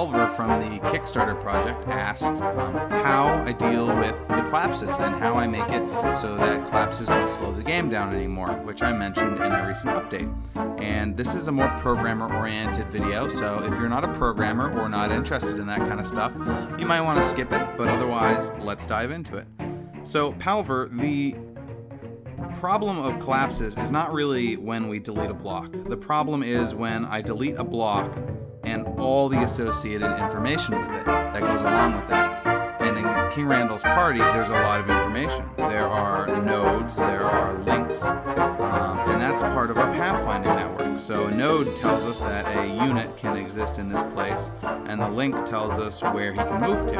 Palver from the Kickstarter project asked how I deal with the collapses and how I make it so that collapses don't slow the game down anymore, which I mentioned in a recent update. And this is a more programmer-oriented video, so if you're not a programmer or not interested in that kind of stuff, you might want to skip it, but otherwise, let's dive into it. So Palver, the problem of collapses is not really when we delete a block. The problem is when I delete a block and all the associated information with it that goes along with that. And in King Randall's party, there's a lot of information. There are nodes, there are links, and that's part of our pathfinding network. So a node tells us that a unit can exist in this place, and the link tells us where he can move to.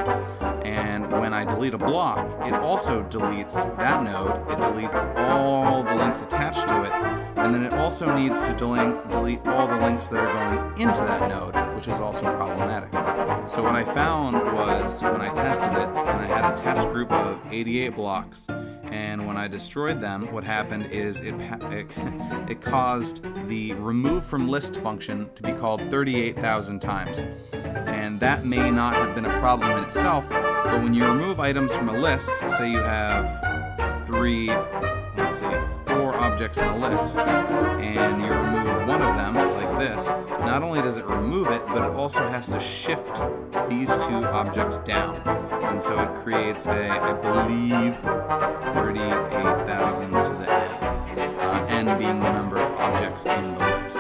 And when I delete a block, it also deletes that node, it deletes all the links attached to it, and then it also needs to delete all the links that are going into that node, which is also problematic. So what I found was, when I tested it, and I had a test group of 88 blocks, and when I destroyed them, what happened is it caused the remove from list function to be called 38,000 times. And that may not have been a problem in itself, but when you remove items from a list, say you have 4 objects in a list, and you remove one of them, like this, not only does it remove it, but it also has to shift these 2 objects down. And so it creates I believe, 38,000 to the n, n being the number of objects in the list.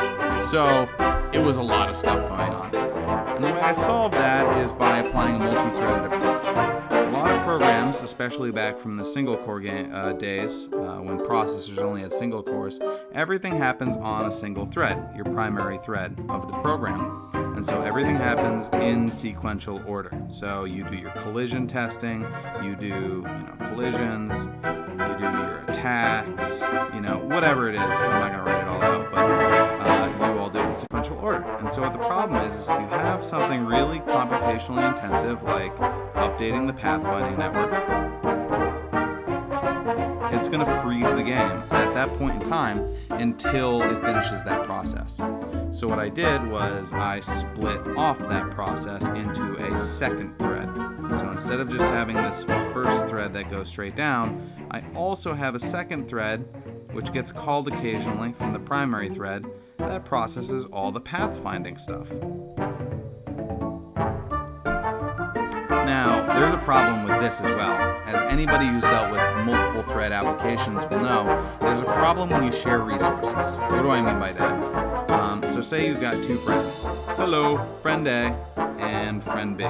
So it was a lot of stuff going on. And the way I solved that is by applying a multi-threaded approach. A lot of programs, especially back from the single core days, when processors only had single cores, everything happens on a single thread, your primary thread of the program. And so everything happens in sequential order. So you do your collision testing, you do collisions, you do your attacks, whatever it is. I'm not going to write it all out, but you all do it in sequential order. And so what the problem is if you have something really computationally intensive, like updating the pathfinding network, it's going to freeze the game at that point in time until it finishes that process. So what I did was I split off that process into a second thread. So instead of just having this first thread that goes straight down, I also have a second thread which gets called occasionally from the primary thread that processes all the pathfinding stuff. Now, there's a problem with this as well. As anybody who's dealt with multiple thread applications will know, there's a problem when you share resources. What do I mean by that? So say you've got 2 friends. Hello, friend A and friend B.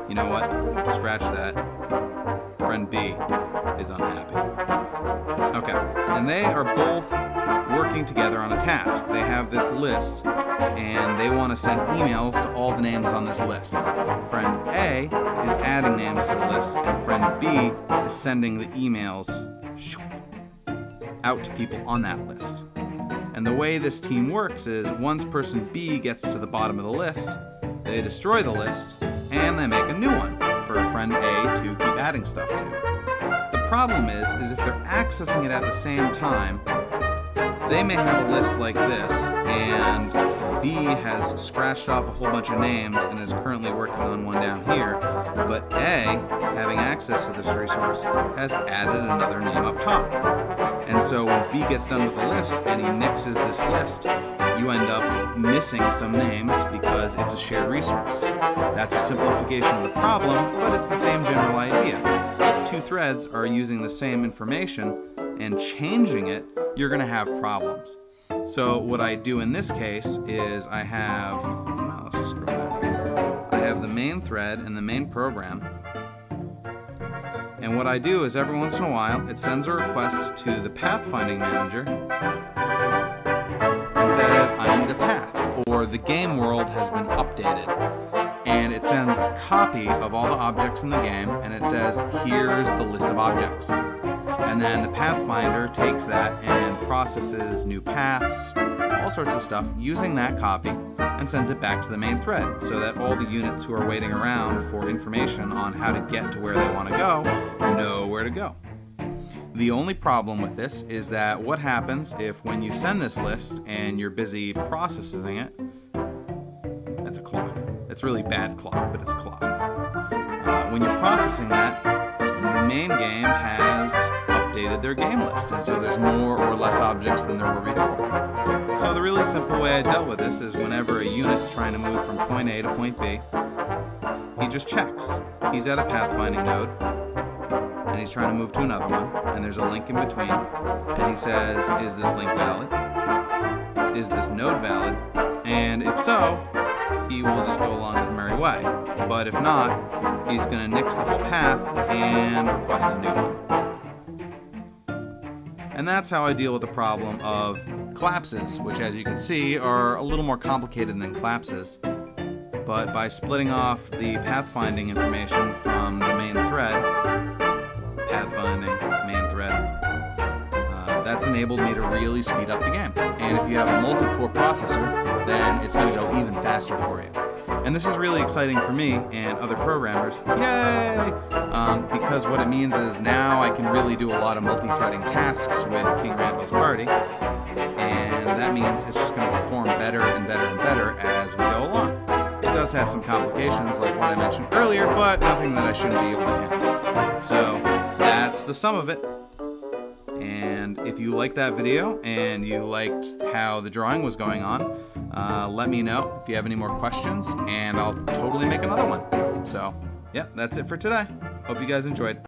You know what? Scratch that. Friend B is unhappy. Okay, and they are both working together on a task. They have this list, and they want to send emails to all the names on this list. Friend A is adding names to the list, and friend B is sending the emails out to people on that list. And the way this team works is once person B gets to the bottom of the list, they destroy the list, and they make a new one for friend A to keep adding stuff to. The problem is if they're accessing it at the same time, they may have a list like this, and B has scratched off a whole bunch of names and is currently working on one down here, but A, having access to this resource, has added another name up top. And so when B gets done with the list and he nixes this list, you end up missing some names because it's a shared resource. That's a simplification of the problem, but it's the same general idea. If 2 threads are using the same information and changing it, you're going to have problems. So what I do in this case is I have, let's just scroll down. I have the main thread and the main program. And what I do is every once in a while, it sends a request to the pathfinding manager and says, I need a path, or the game world has been updated. And it sends a copy of all the objects in the game, and it says, here's the list of objects. And then the Pathfinder takes that and processes new paths, all sorts of stuff, using that copy, and sends it back to the main thread so that all the units who are waiting around for information on how to get to where they want to go know where to go. The only problem with this is that what happens if when you send this list and you're busy processing it, that's a clock. It's really bad clock, but it's a clock. When you're processing that, the main game has updated their game list, and so there's more or less objects than there were before. So the really simple way I dealt with this is whenever a unit's trying to move from point A to point B, he just checks. He's at a pathfinding node, and he's trying to move to another one, and there's a link in between, and he says, is this link valid? Is this node valid? And if so, he will just go along his merry way. But if not, he's going to nix the whole path and request a new one. And that's how I deal with the problem of collapses, which, as you can see, are a little more complicated than collapses. But by splitting off the pathfinding information from the main thread, pathfinding, main thread, that's enabled me to really speed up the game. And if you have a multi-core processor, then it's going to go even faster for you. And this is really exciting for me and other programmers. Yay! Because what it means is now I can really do a lot of multi-threading tasks with King Randall's party. And that means it's just going to perform better and better and better as we go along. It does have some complications like what I mentioned earlier, but nothing that I shouldn't be able to handle. So that's the sum of it. And if you liked that video and you liked how the drawing was going on, let me know if you have any more questions, and I'll totally make another one. So, yeah, that's it for today. Hope you guys enjoyed.